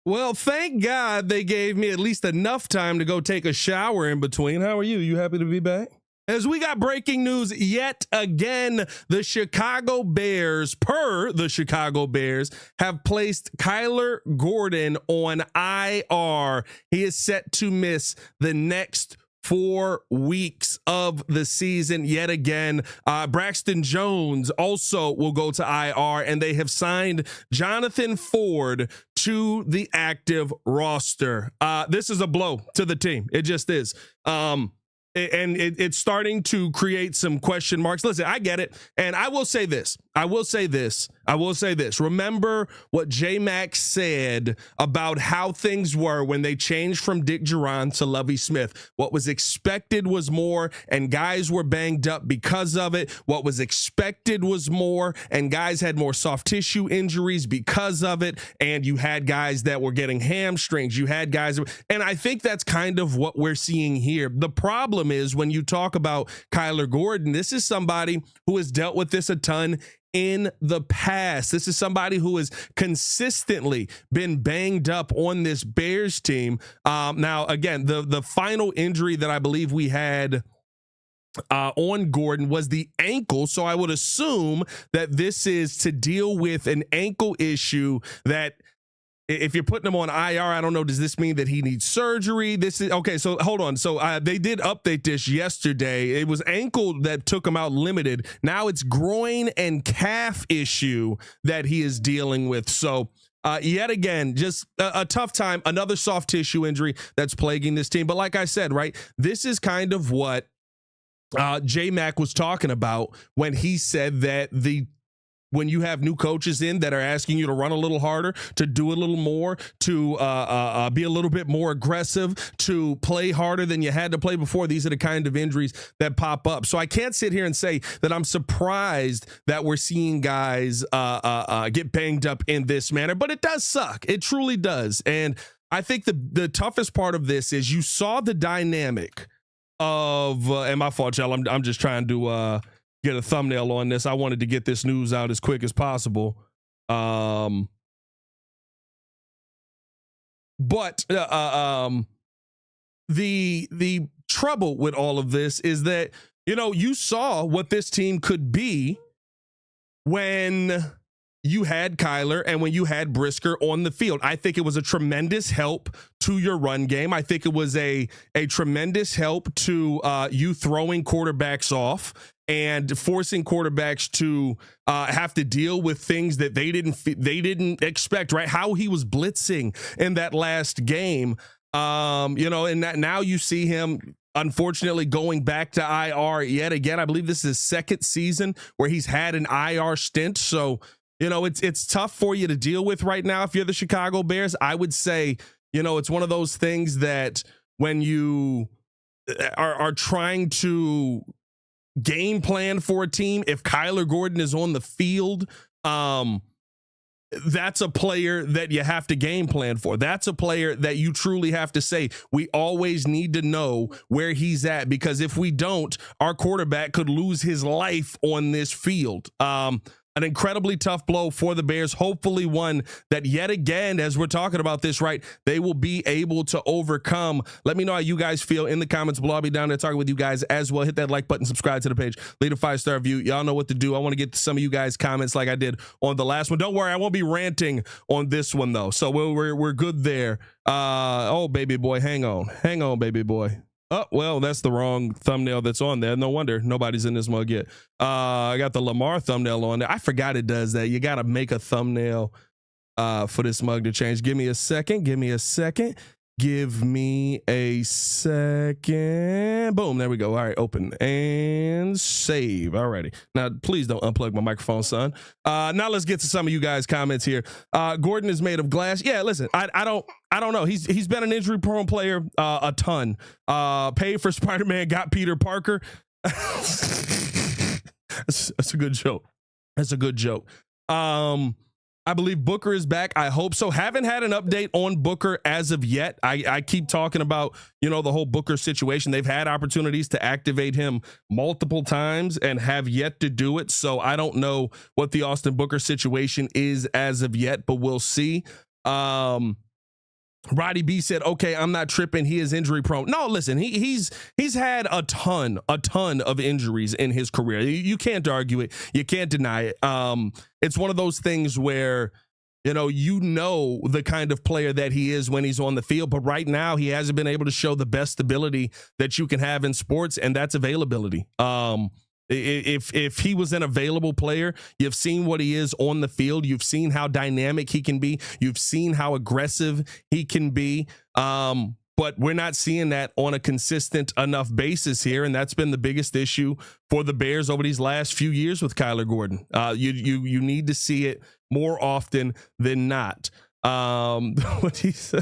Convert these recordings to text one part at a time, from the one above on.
Well, thank God they gave me at least enough time to go take a shower in between. How are you? You happy to be back? As we got breaking news yet again, the Chicago Bears, per the Chicago Bears, have placed Kyler Gordon on IR. He is set to miss the next 4 weeks of the season yet again. Braxton Jones also will go to IR, and they have signed Jonathan Ford to the active roster. This is a blow to the team. It just is. And it's starting to create some question marks. Listen, I get it. And I will say this. Remember what J-Mac said about how things were when they changed from Dick Duran to Lovie Smith. What was expected was more, and guys were banged up because of it. What was expected was more, and guys had more soft tissue injuries because of it. And you had guys that were getting hamstrings. You had guys, and I think that's kind of what we're seeing here. The problem is when you talk about Kyler Gordon, this is somebody who has dealt with this a ton in the past. This is somebody who has consistently been banged up on this Bears team. Now, again, the final injury that I believe we had on Gordon was the ankle. So I would assume that this is to deal with an ankle issue that, if you're putting him on IR, I don't know, does this mean that he needs surgery? This is okay. So hold on. So they did update this yesterday. It was ankle that took him out limited. Now it's groin and calf issue that he is dealing with. So yet again, just a tough time, another soft tissue injury that's plaguing this team. But like I said, right, this is kind of what J-Mac was talking about when he said that when you have new coaches in that are asking you to run a little harder, to do a little more, to be a little bit more aggressive, to play harder than you had to play before, these are the kind of injuries that pop up. So I can't sit here and say that I'm surprised that we're seeing guys get banged up in this manner, but it does suck. It truly does. And I think the toughest part of this is you saw the dynamic of, and my fault, y'all, I'm just trying to get a thumbnail on this. I wanted to get this news out as quick as possible. But the trouble with all of this is that, you saw what this team could be when you had Kyler and when you had Brisker on the field. I think it was a tremendous help to your run game. I think it was a tremendous help to you throwing quarterbacks off and forcing quarterbacks to have to deal with things that they didn't expect, right? How he was blitzing in that last game, and that now you see him unfortunately going back to IR yet again. I believe this is his second season where he's had an IR stint. So, it's tough for you to deal with right now. If you're the Chicago Bears, I would say, it's one of those things that when you are trying to game plan for a team, if Kyler Gordon is on the field, that's a player that you have to game plan for. That's a player that you truly have to say, we always need to know where he's at, because if we don't, our quarterback could lose his life on this field. An incredibly tough blow for the Bears, hopefully one that yet again, as we're talking about this, right, they will be able to overcome. Let me know how you guys feel in the comments below. I'll be down there talking with you guys as well. Hit that like button, subscribe to the page, leave a 5-star review. Y'all know what to do. I want to get to some of you guys' comments like I did on the last one. Don't worry, I won't be ranting on this one though. So we're good there. Oh, baby boy, hang on, baby boy. Oh, well, that's the wrong thumbnail that's on there. No wonder nobody's in this mug yet. I got the Lamar thumbnail on there. I forgot it does that. You got to make a thumbnail for this mug to change. Give me a second. Give me a second. Boom, there we go. All right, open and save. All righty. Now, please don't unplug my microphone, son. Now let's get to some of you guys' comments here. Gordon is made of glass. Yeah, listen, I don't know. He's been an injury-prone player a ton. Paid for Spider-Man, got Peter Parker. That's a good joke. That's a good joke. I believe Booker is back. I hope so. Haven't had an update on Booker as of yet. I keep talking about, the whole Booker situation. They've had opportunities to activate him multiple times and have yet to do it. So I don't know what the Austin Booker situation is as of yet, but we'll see. Roddy B said, okay, I'm not tripping. He is injury prone. No, listen, he's had a ton of injuries in his career. You can't argue it. You can't deny it. It's one of those things where, you know the kind of player that he is when he's on the field, but right now he hasn't been able to show the best ability that you can have in sports, and that's availability. If he was an available player, you've seen what he is on the field. You've seen how dynamic he can be. You've seen how aggressive he can be. But we're not seeing that on a consistent enough basis here, and that's been the biggest issue for the Bears over these last few years with Kyler Gordon. You need to see it more often than not. What he say?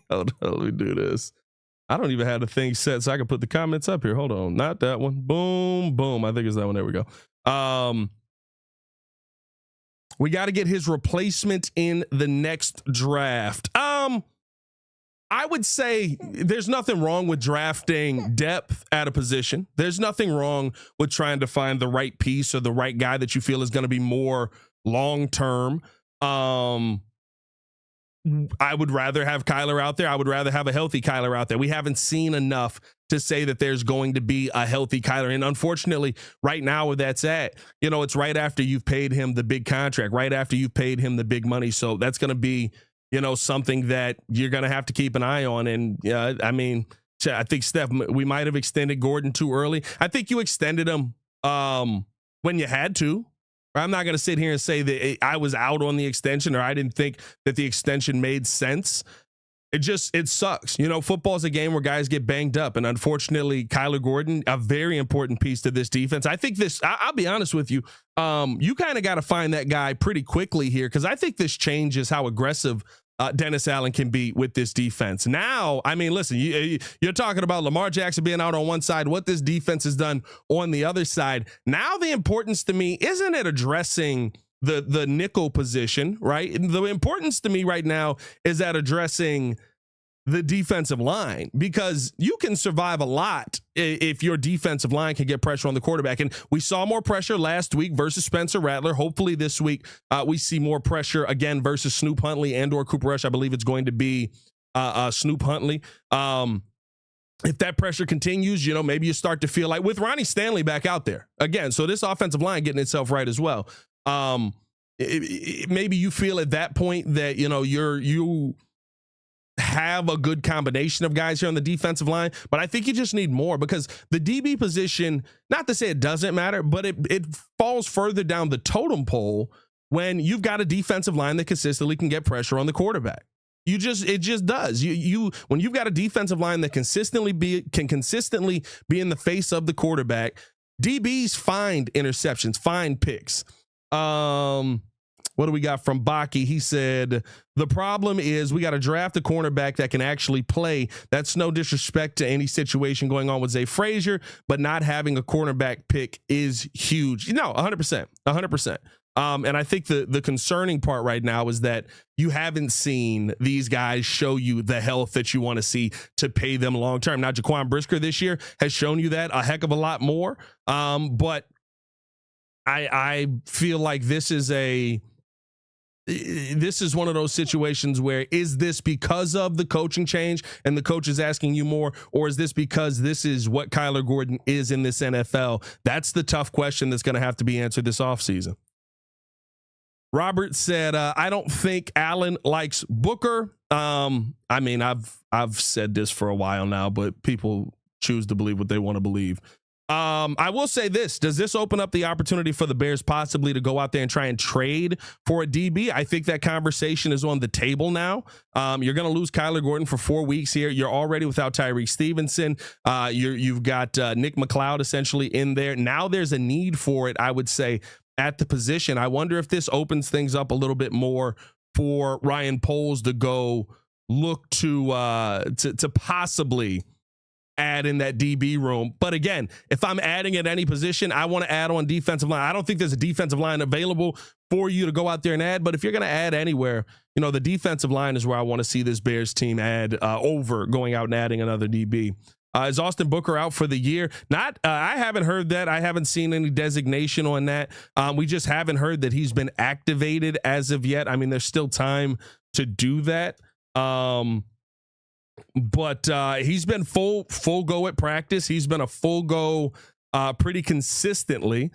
Hold on, let me do this. I don't even have the thing set so I can put the comments up here. Hold on. Not that one. Boom, boom. I think it's that one. There we go. We got to get his replacement in the next draft. I would say there's nothing wrong with drafting depth at a position. There's nothing wrong with trying to find the right piece or the right guy that you feel is going to be more long-term. I would rather have Kyler out there. I would rather have a healthy Kyler out there. We haven't seen enough to say that there's going to be a healthy Kyler. And unfortunately, right now where that's at, it's right after you've paid him the big contract, right after you've paid him the big money. So that's going to be, something that you're going to have to keep an eye on. And I think, Steph, we might have extended Gordon too early. I think you extended him when you had to. I'm not going to sit here and say that I was out on the extension or I didn't think that the extension made sense. It sucks. Football is a game where guys get banged up. And unfortunately, Kyler Gordon, a very important piece to this defense. I think I'll be honest with you. You kind of got to find that guy pretty quickly here, because I think this changes how aggressive Dennis Allen can be with this defense. Now, listen, you're talking about Lamar Jackson being out on one side, what this defense has done on the other side. Now the importance to me isn't it addressing the nickel position, right? The importance to me right now is at addressing the defensive line, because you can survive a lot if your defensive line can get pressure on the quarterback. And we saw more pressure last week versus Spencer Rattler. Hopefully this week we see more pressure again versus Snoop Huntley and or Cooper Rush. I believe it's going to be Snoop Huntley. If that pressure continues, maybe you start to feel like with Ronnie Stanley back out there again. So this offensive line getting itself right as well. Maybe you feel at that point that, you have a good combination of guys here on the defensive line, but I think you just need more, because the DB position, not to say it doesn't matter, but it falls further down the totem pole when you've got a defensive line that consistently can get pressure on the quarterback. It just does. When you've got a defensive line that can consistently be in the face of the quarterback, DBs find interceptions, find picks. What do we got from Baki? He said, the problem is we got to draft a cornerback that can actually play. That's no disrespect to any situation going on with Zay Frazier, but not having a cornerback pick is huge. 100%. And I think the concerning part right now is that you haven't seen these guys show you the health that you want to see to pay them long term. Now, Jaquan Brisker this year has shown you that a heck of a lot more. But I feel like this is one of those situations where, is this because of the coaching change and the coach is asking you more, or is this because this is what Kyler Gordon is in this NFL? That's the tough question that's going to have to be answered this offseason. Robert said, I don't think Allen likes Booker. I've said this for a while now, but people choose to believe what they want to believe. I will say this. Does this open up the opportunity for the Bears possibly to go out there and try and trade for a DB? I think that conversation is on the table now. You're going to lose Kyler Gordon for 4 weeks here. You're already without Tyreek Stevenson. You've got Nick McLeod essentially in there. Now there's a need for it, I would say, at the position. I wonder if this opens things up a little bit more for Ryan Poles to go look to possibly add in that DB room. But again, if I'm adding at any position, I want to add on defensive line. I don't think there's a defensive line available for you to go out there and add, but if you're going to add anywhere, the defensive line is where I want to see this Bears team add over going out and adding another DB. Is Austin Booker out for the year? I haven't heard that. I haven't seen any designation on that. We just haven't heard that he's been activated as of yet. There's still time to do that. But he's been full go at practice. He's been a full go pretty consistently.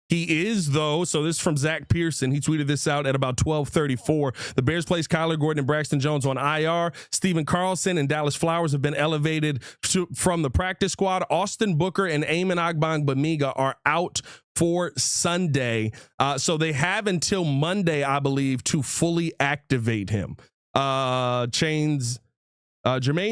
He is, though, so this is from Zach Pearson. He tweeted this out at about 12:34. The Bears placed Kyler Gordon and Braxton Jones on IR. Stephen Carlson and Dallas Flowers have been elevated from the practice squad. Austin Booker and Eamon Ogbongbemiga are out for Sunday. So they have until Monday, I believe, to fully activate him. Jermaine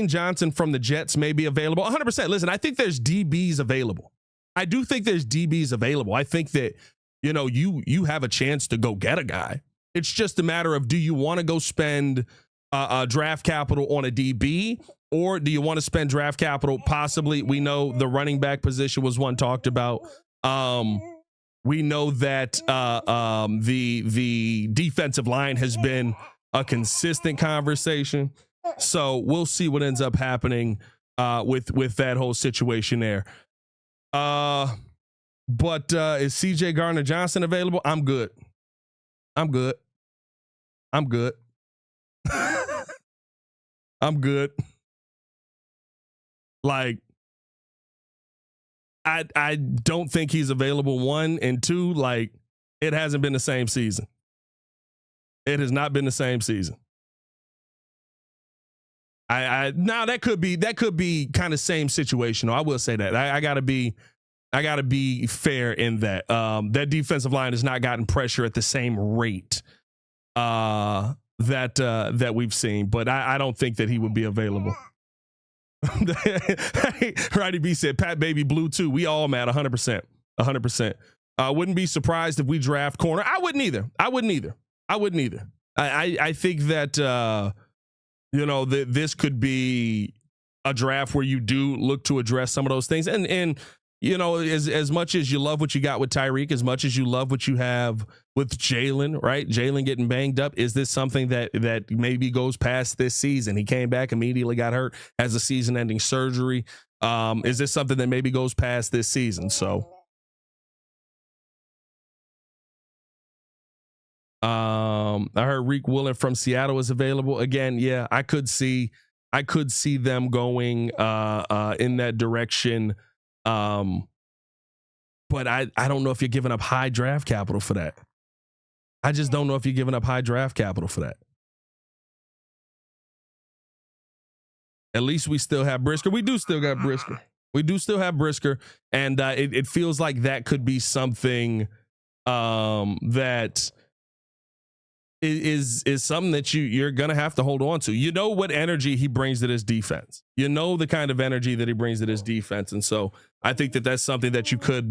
Johnson from the Jets may be available. 100%. Listen, I think there's DBs available. I do think there's DBs available. I think that, you have a chance to go get a guy. It's just a matter of, do you want to go spend draft capital on a DB, or do you want to spend draft capital possibly? We know the running back position was one talked about. We know that the defensive line has been a consistent conversation. So we'll see what ends up happening with that whole situation there. But is CJ Gardner-Johnson available? I'm good. I'm good. I'm good. Like, I don't think he's available, one, and two, like, it hasn't been the same season. It has not been the same season. Now that could be kind of same situation. I will say that. I gotta be fair in that. That defensive line has not gotten pressure at the same rate that we've seen, but I don't think that he would be available. Roddy B said Pat Baby Blue too. We all mad 100%. 100%. Wouldn't be surprised if we draft corner. I wouldn't either. I think that this could be a draft where you do look to address some of those things. And as much as you love what you got with Tyreek, as much as you love what you have with Jalen, right? Jalen getting banged up. Is this something that maybe goes past this season? He came back, immediately got hurt, has a season-ending surgery. Is this something that maybe goes past this season? So I heard Reek Woolen from Seattle is available again. Yeah, I could see them going in that direction. But I don't know if you're giving up high draft capital for that. I just don't know if you're giving up high draft capital for that. At least we still have Brisker. We do still got Brisker. And it feels like that could be something that is something that you're gonna have to hold on to. You know what energy he brings to this defense. You know the kind of energy that he brings to this defense, and so I think that that's something that you could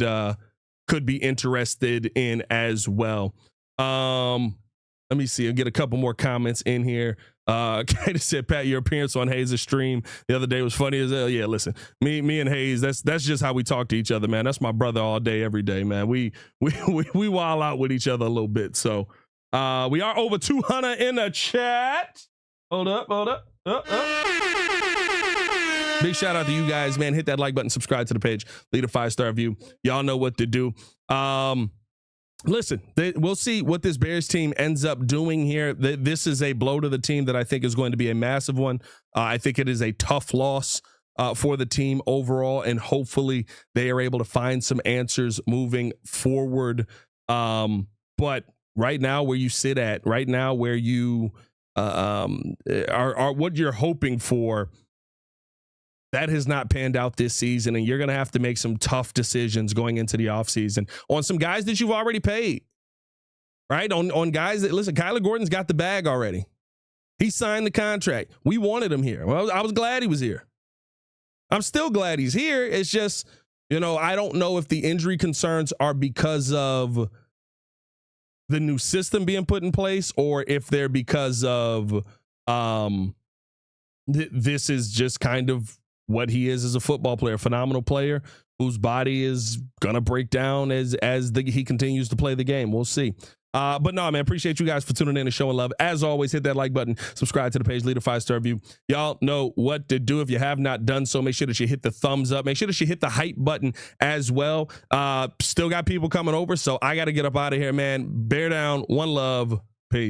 be interested in as well. Let me see. I'll get a couple more comments in here. Katie said, Pat, your appearance on Hayes' stream the other day was funny as hell. Yeah, listen, me and Hayes, that's just how we talk to each other, man. That's my brother all day, every day, man. We wild out with each other a little bit. So we are over 200 in the chat. Hold up. Big shout out to you guys, man. Hit that like button, subscribe to the page, leave a 5-star review. Y'all know what to do. Listen, we'll see what this Bears team ends up doing here. This is a blow to the team that I think is going to be a massive one. I think it is a tough loss for the team overall, and hopefully they are able to find some answers moving forward. But right now, where you sit at, right now where you are what you're hoping for, that has not panned out this season, and you're going to have to make some tough decisions going into the offseason on some guys that you've already paid, right? On guys that, listen, Kyler Gordon's got the bag already. He signed the contract. We wanted him here. Well, I was glad he was here. I'm still glad he's here. It's just, I don't know if the injury concerns are because of the new system being put in place, or if they're because of this is just kind of what he is as a football player, phenomenal player whose body is gonna break down as he continues to play the game. We'll see. But no, man, appreciate you guys for tuning in and showing love. As always, hit that like button, subscribe to the page, leave a 5-star review. Y'all know what to do. If you have not done so, make sure that you hit the thumbs up. Make sure that you hit the hype button as well. Still got people coming over, so I got to get up out of here, man. Bear down. One love.